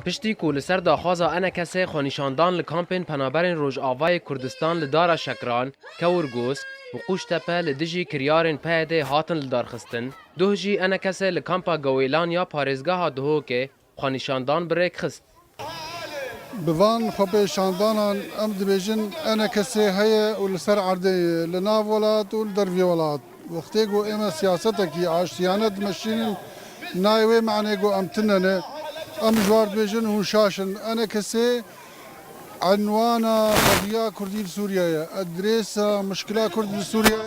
پشتی کو لسر داخوازا انا کسی خونیشاندان لکامپین پنابرین روجاوای کردستان لدارا شکران کورگوس و قوشتپه لدجی کریارین پیده هاتن لدارخستن دوهجی انا کسی لکامپا گویلان یا پارزگاه دهو که خونیشاندان بریک خست. بوان خب شاندانان ام دبیجن انا کسی هی و لسر عرضی لناف ولات و لدروی ولات وقتی گو اما سیاسته کی عاشیانت مشین نایوی معنی گو ام تننه ام جوار دبیجن و شاشن انا کسی عنوان قضیه کردی سوریه ادریس مشکل کردی سوریه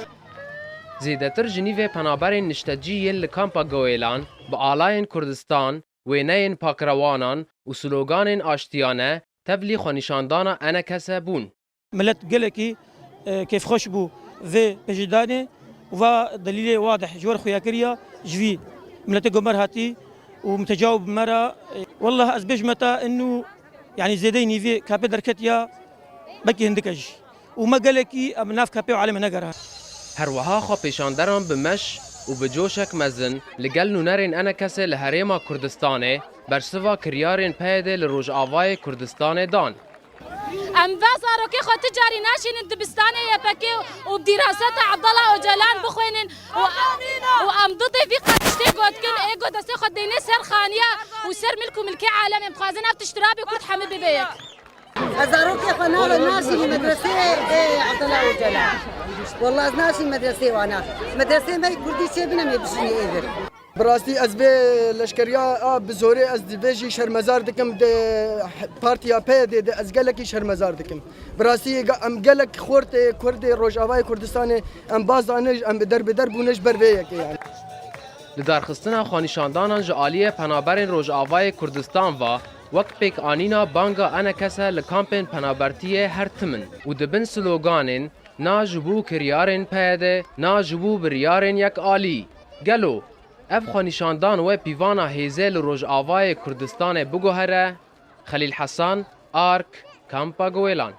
زیدتر جنیو پنابرین نشتجی لکامپا گویلان با آلاین کردستان وینین پاکروانان و سلوگان آشتیانه تبلی خونیشاندانا انا کسی بون. ملت قلقي كيف خوش بو ذي بجداني ودليل واضح جوار خوياكريا جوي ملت قمر هاتي ومتجاوب مرة والله أزبج متى إنه يعني زيديني في كابي دركتيا بكي هندكج وما قلقي أبناف كابي وعالم نقرها هروها خو پیشاندران بمش و بجوشک مزن لگل نونرین انا کسی لحریما کردستانه برسوا کریارین پیده لروج آوای کردستان دان. ام بازارو که خود تجاری ناشین دبستانه یپکی و بدراسات عبدالله اوجلان بخوینن و ام ضد في قدشتي قد كن ايجو دسي خود ديني سر خانيه وسر ملكو ملكي عالم مخازن افتشترابي كنت حمد ببيك أزاروك يا خنار ناسي مدرسة عبدالله اوجلان والله ناسي مدرسة وانا مدرسة ما كردي شيء بنا ما بشني ايفر براستي از به لشکریا بزوری از دیویجی شرمزار دکم د پارتیا پید از گلکی شرمزار دکم براستي ام گلک خورت کرد روجاوای کردستان ام بازانج ام بدر بونش برویک يعني لدارخستنا خونیشاندانان جالیه پنابرین روجاوای کردستان و وقت پیک آنینا بانگا انا کسا لکامپین پنابرتیه هر تمن و دبن سلوگانین نا جبو کریارین پیده نا جبو بریارین یک آلی گلو اف خونیشاندان و پیوانا هیزه لروج آوای کردستان بگوهره خلیل حسن آرک کامپا گویلان